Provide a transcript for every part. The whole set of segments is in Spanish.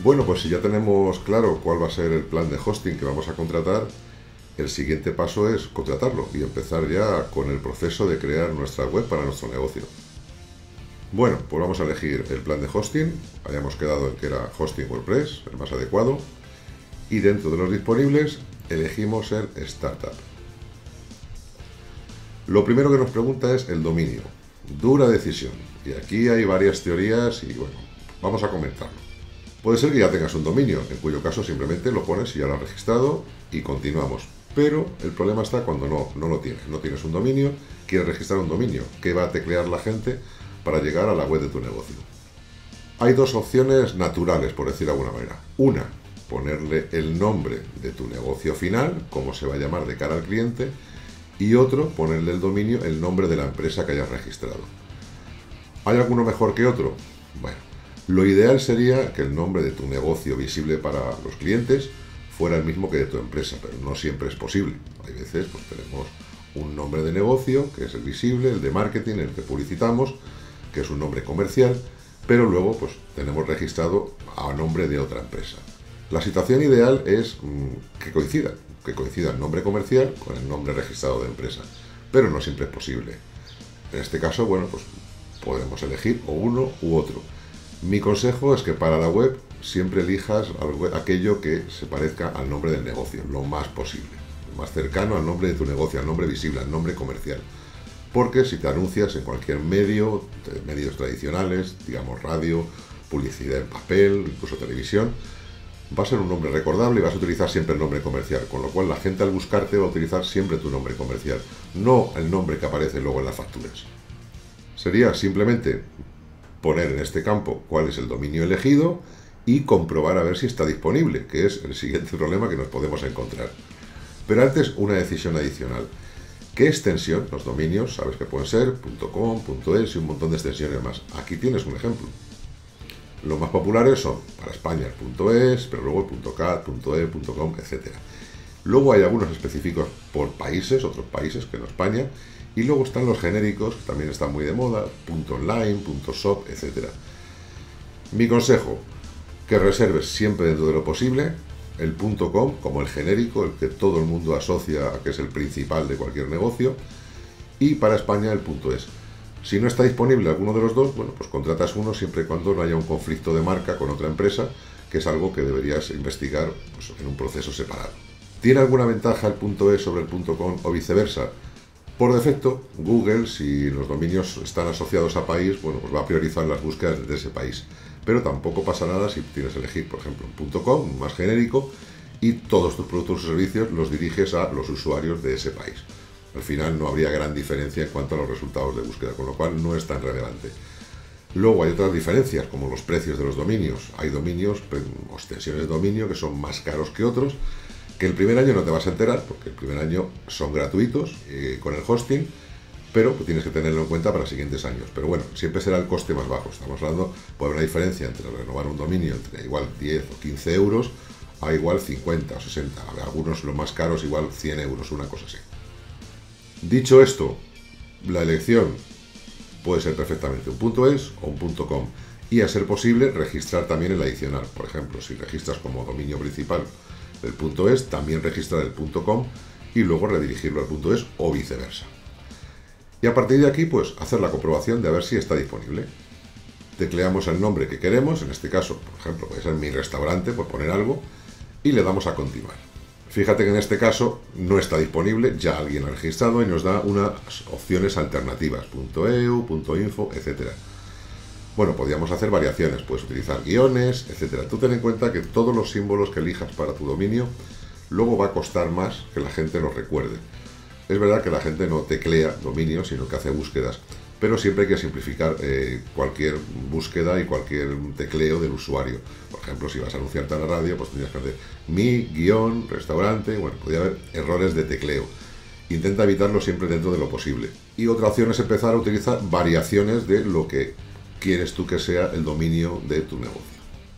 Bueno, pues si ya tenemos claro cuál va a ser el plan de hosting que vamos a contratar, el siguiente paso es contratarlo y empezar ya con el proceso de crear nuestra web para nuestro negocio. Bueno, pues vamos a elegir el plan de hosting. Habíamos quedado en que era hosting WordPress, el más adecuado. Y dentro de los disponibles, elegimos el Startup. Lo primero que nos pregunta es el dominio. Dura decisión. Y aquí hay varias teorías y bueno, vamos a comentarlo. Puede ser que ya tengas un dominio, en cuyo caso simplemente lo pones y ya lo has registrado y continuamos. Pero el problema está cuando no lo tienes. No tienes un dominio, quieres registrar un dominio. ¿Qué va a teclear la gente para llegar a la web de tu negocio? Hay dos opciones naturales, por decir de alguna manera. Una, ponerle el nombre de tu negocio final, cómo se va a llamar de cara al cliente, y otro, ponerle el dominio, el nombre de la empresa que hayas registrado. ¿Hay alguno mejor que otro? Bueno, lo ideal sería que el nombre de tu negocio visible para los clientes fuera el mismo que de tu empresa, pero no siempre es posible. Hay veces pues tenemos un nombre de negocio, que es el visible, el de marketing, el que publicitamos, que es un nombre comercial, pero luego pues tenemos registrado a nombre de otra empresa. La situación ideal es que coincida el nombre comercial con el nombre registrado de empresa, pero no siempre es posible. En este caso, bueno, pues podemos elegir o uno u otro. Mi consejo es que para la web siempre elijas aquello que se parezca al nombre del negocio, lo más posible, lo más cercano al nombre de tu negocio, al nombre visible, al nombre comercial. Porque si te anuncias en cualquier medio, medios tradicionales, digamos radio, publicidad en papel, incluso televisión, va a ser un nombre recordable y vas a utilizar siempre el nombre comercial, con lo cual la gente al buscarte va a utilizar siempre tu nombre comercial, no el nombre que aparece luego en las facturas. Sería simplemente poner en este campo cuál es el dominio elegido y comprobar a ver si está disponible, que es el siguiente problema que nos podemos encontrar. Pero antes, una decisión adicional. ¿Qué extensión? Los dominios, sabes que pueden ser .com, .es y un montón de extensiones más. Aquí tienes un ejemplo. Los más populares son para España el .es, pero luego el .cat, .e, .com, etc. Luego hay algunos específicos por países, otros países que no España, y luego están los genéricos, que también están muy de moda, .online, .shop, etc. Mi consejo, que reserves siempre dentro de lo posible el .com como el genérico, el que todo el mundo asocia a que es el principal de cualquier negocio, y para España el .es. Si no está disponible alguno de los dos, bueno, pues contratas uno siempre y cuando no haya un conflicto de marca con otra empresa, que es algo que deberías investigar pues, en un proceso separado. ¿Tiene alguna ventaja el .es sobre el .com o viceversa? Por defecto, Google, si los dominios están asociados a país, bueno, pues va a priorizar las búsquedas desde ese país. Pero tampoco pasa nada si tienes que elegir, por ejemplo, un .com, más genérico, y todos tus productos o servicios los diriges a los usuarios de ese país. Al final no habría gran diferencia en cuanto a los resultados de búsqueda, con lo cual no es tan relevante. Luego hay otras diferencias, como los precios de los dominios. Hay dominios o extensiones de dominio que son más caros que otros, que el primer año no te vas a enterar, porque el primer año son gratuitos con el hosting, pero tienes que tenerlo en cuenta para siguientes años. Pero bueno, siempre será el coste más bajo. Estamos hablando, puede haber una diferencia entre renovar un dominio entre igual 10 o 15 euros a igual 50 o 60. Algunos, los más caros, igual 100 euros, una cosa así. Dicho esto, la elección puede ser perfectamente un .es o un .com y a ser posible registrar también el adicional. Por ejemplo, si registras como dominio principal el .es, también registrar el .com y luego redirigirlo al .es o viceversa. Y a partir de aquí, pues hacer la comprobación de a ver si está disponible. Tecleamos el nombre que queremos, en este caso, por ejemplo, puede ser mi restaurante, por poner algo, y le damos a continuar. Fíjate que en este caso no está disponible, ya alguien ha registrado y nos da unas opciones alternativas, .eu, .info, etc. Bueno, podríamos hacer variaciones, puedes utilizar guiones, etc. Tú ten en cuenta que todos los símbolos que elijas para tu dominio luego va a costar más que la gente los recuerde. Es verdad que la gente no teclea dominio, sino que hace búsquedas, pero siempre hay que simplificar cualquier búsqueda y cualquier tecleo del usuario. Por ejemplo, si vas a anunciarte a la radio, pues tendrías que hacer mi-restaurante, bueno, podría haber errores de tecleo. Intenta evitarlo siempre dentro de lo posible. Y otra opción es empezar a utilizar variaciones de lo que quieres tú que sea el dominio de tu negocio.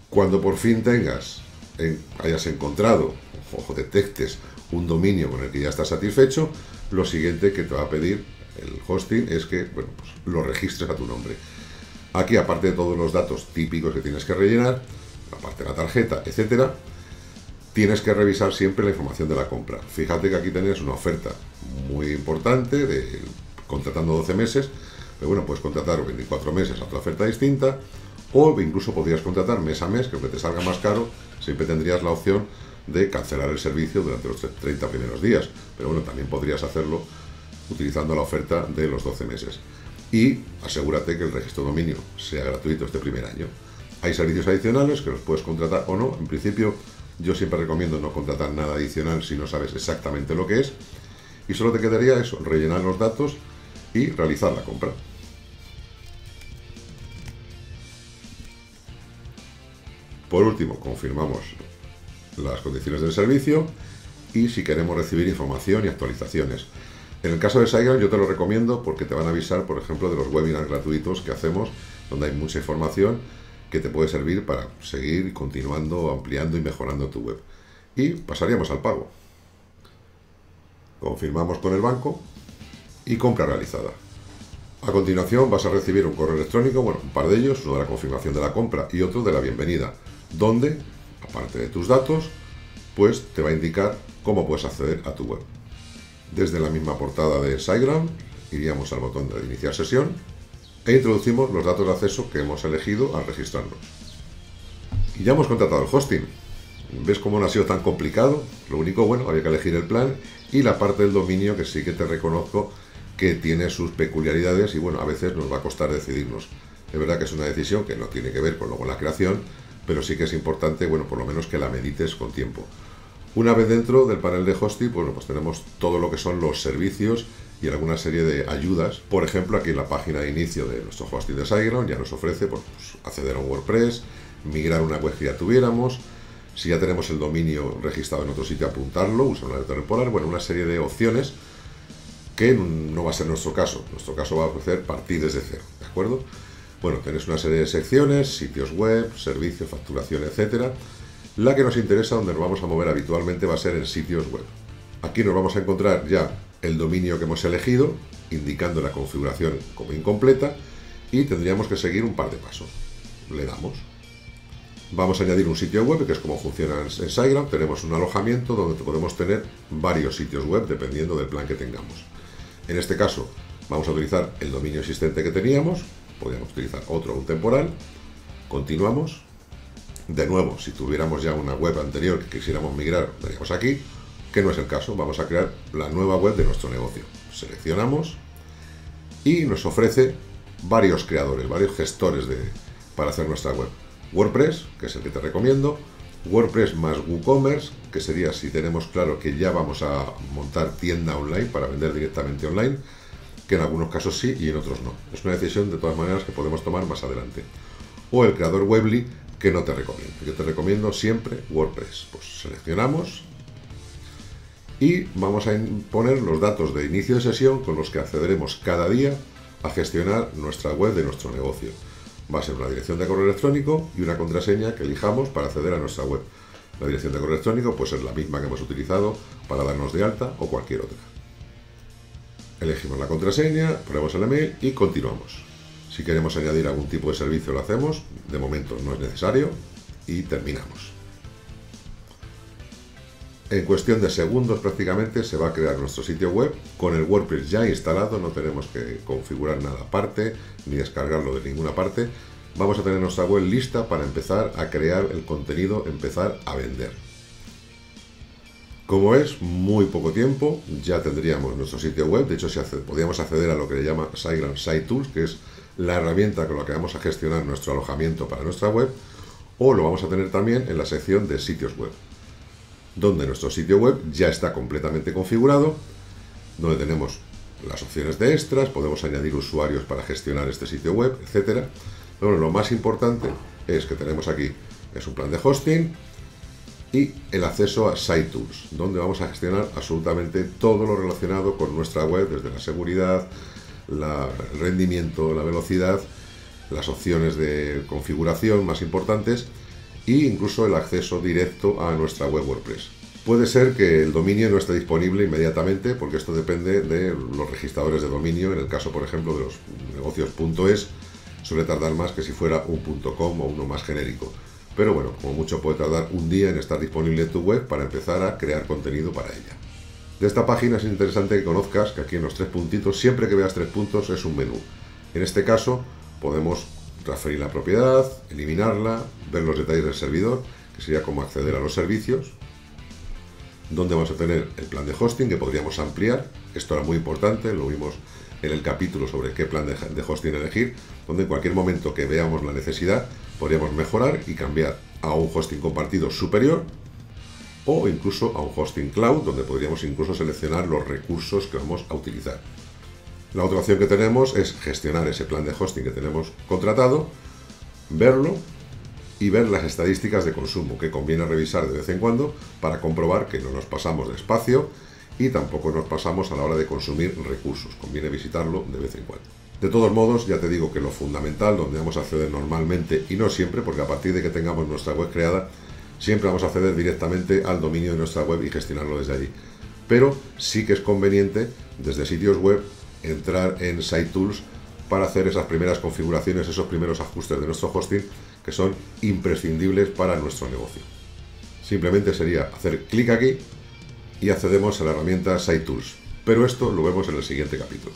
Cuando por fin hayas encontrado o detectes un dominio con el que ya estás satisfecho, lo siguiente que te va a pedir el hosting es que pues, lo registres a tu nombre. Aquí, aparte de todos los datos típicos que tienes que rellenar, aparte de la tarjeta, etcétera, tienes que revisar siempre la información de la compra. Fíjate que aquí tenías una oferta muy importante, contratando 12 meses, pero bueno, puedes contratar 24 meses a otra oferta distinta, o incluso podrías contratar mes a mes, que aunque te salga más caro, siempre tendrías la opción de cancelar el servicio durante los 30 primeros días. Pero bueno, también podrías hacerlo utilizando la oferta de los 12 meses. Y asegúrate que el registro de dominio sea gratuito este primer año. Hay servicios adicionales que los puedes contratar o no. En principio, yo siempre recomiendo no contratar nada adicional si no sabes exactamente lo que es. Y solo te quedaría eso, rellenar los datos y realizar la compra. Por último, confirmamos las condiciones del servicio y si queremos recibir información y actualizaciones. En el caso de SiteGround yo te lo recomiendo porque te van a avisar, por ejemplo, de los webinars gratuitos que hacemos, donde hay mucha información que te puede servir para seguir continuando, ampliando y mejorando tu web. Y pasaríamos al pago. Confirmamos con el banco y compra realizada. A continuación vas a recibir un correo electrónico, bueno, un par de ellos, uno de la confirmación de la compra y otro de la bienvenida, donde, aparte de tus datos, pues te va a indicar cómo puedes acceder a tu web. Desde la misma portada de SiteGround, iríamos al botón de iniciar sesión e introducimos los datos de acceso que hemos elegido al registrarnos. Y ya hemos contratado el hosting. ¿Ves cómo no ha sido tan complicado? Lo único, bueno, había que elegir el plan y la parte del dominio, que sí que te reconozco que tiene sus peculiaridades y bueno, a veces nos va a costar decidirnos. Es verdad que es una decisión que no tiene que ver con luego la creación, pero sí que es importante, bueno, por lo menos que la medites con tiempo. Una vez dentro del panel de hosting, bueno, pues tenemos todo lo que son los servicios y alguna serie de ayudas. Por ejemplo, aquí en la página de inicio de nuestro hosting de SiteGround ya nos ofrece pues, acceder a un WordPress, migrar una web que ya tuviéramos, si ya tenemos el dominio registrado en otro sitio, apuntarlo, usar una letra temporal, bueno, una serie de opciones que no va a ser nuestro caso. Nuestro caso va a ofrecer partir desde cero, ¿de acuerdo? Bueno, tenéis una serie de secciones, sitios web, servicios, facturación, etcétera. La que nos interesa, donde nos vamos a mover habitualmente, va a ser en sitios web. Aquí nos vamos a encontrar ya el dominio que hemos elegido, indicando la configuración como incompleta, y tendríamos que seguir un par de pasos. Le damos. Vamos a añadir un sitio web, que es como funciona en SiteGround. Tenemos un alojamiento donde podemos tener varios sitios web, dependiendo del plan que tengamos. En este caso, vamos a utilizar el dominio existente que teníamos. Podríamos utilizar otro, un temporal. Continuamos. De nuevo, si tuviéramos ya una web anterior que quisiéramos migrar, daríamos aquí, que no es el caso. Vamos a crear la nueva web de nuestro negocio. Seleccionamos y nos ofrece varios creadores, varios gestores para hacer nuestra web. WordPress, que es el que te recomiendo, WordPress más WooCommerce, que sería si tenemos claro que ya vamos a montar tienda online para vender directamente online, que en algunos casos sí y en otros no. Es una decisión de todas maneras que podemos tomar más adelante. O el creador Weebly, que no te recomiendo. Yo te recomiendo siempre WordPress. Pues seleccionamos y vamos a poner los datos de inicio de sesión con los que accederemos cada día a gestionar nuestra web de nuestro negocio. Va a ser una dirección de correo electrónico y una contraseña que elijamos para acceder a nuestra web. La dirección de correo electrónico puede ser la misma que hemos utilizado para darnos de alta o cualquier otra. Elegimos la contraseña, ponemos el email y continuamos. Si queremos añadir algún tipo de servicio lo hacemos, de momento no es necesario y terminamos. En cuestión de segundos prácticamente se va a crear nuestro sitio web con el WordPress ya instalado, no tenemos que configurar nada aparte ni descargarlo de ninguna parte. Vamos a tener nuestra web lista para empezar a crear el contenido, empezar a vender. Como es muy poco tiempo, ya tendríamos nuestro sitio web. De hecho, podríamos acceder a lo que le llama SiteGround Site Tools, que es la herramienta con la que vamos a gestionar nuestro alojamiento para nuestra web, o lo vamos a tener también en la sección de sitios web, donde nuestro sitio web ya está completamente configurado, donde tenemos las opciones de extras, podemos añadir usuarios para gestionar este sitio web, etcétera. Bueno, lo más importante es que tenemos aquí es un plan de hosting y el acceso a Site Tools, donde vamos a gestionar absolutamente todo lo relacionado con nuestra web, desde la seguridad, el rendimiento, la velocidad, las opciones de configuración más importantes e incluso el acceso directo a nuestra web WordPress. Puede ser que el dominio no esté disponible inmediatamente porque esto depende de los registradores de dominio. En el caso, por ejemplo, de los negocios .es, suele tardar más que si fuera un .com o uno más genérico. pero bueno, como mucho puede tardar un día en estar disponible en tu web para empezar a crear contenido para ella. De esta página es interesante que conozcas que aquí en los 3 puntitos, siempre que veas 3 puntos es un menú. En este caso podemos transferir la propiedad, eliminarla, ver los detalles del servidor, que sería como acceder a los servicios, donde vamos a tener el plan de hosting que podríamos ampliar. Esto era muy importante, lo vimos en el capítulo sobre qué plan de hosting elegir, donde en cualquier momento que veamos la necesidad podríamos mejorar y cambiar a un hosting compartido superior o incluso a un hosting cloud, donde podríamos incluso seleccionar los recursos que vamos a utilizar. La otra opción que tenemos es gestionar ese plan de hosting que tenemos contratado, verlo y ver las estadísticas de consumo, que conviene revisar de vez en cuando para comprobar que no nos pasamos de espacio y tampoco nos pasamos a la hora de consumir recursos. Conviene visitarlo de vez en cuando. De todos modos, ya te digo que lo fundamental, donde vamos a acceder normalmente, y no siempre, porque a partir de que tengamos nuestra web creada, siempre vamos a acceder directamente al dominio de nuestra web y gestionarlo desde allí. Pero sí que es conveniente, desde sitios web, entrar en SiteTools para hacer esas primeras configuraciones, esos primeros ajustes de nuestro hosting, que son imprescindibles para nuestro negocio. Simplemente sería hacer clic aquí y accedemos a la herramienta SiteTools. Pero esto lo vemos en el siguiente capítulo.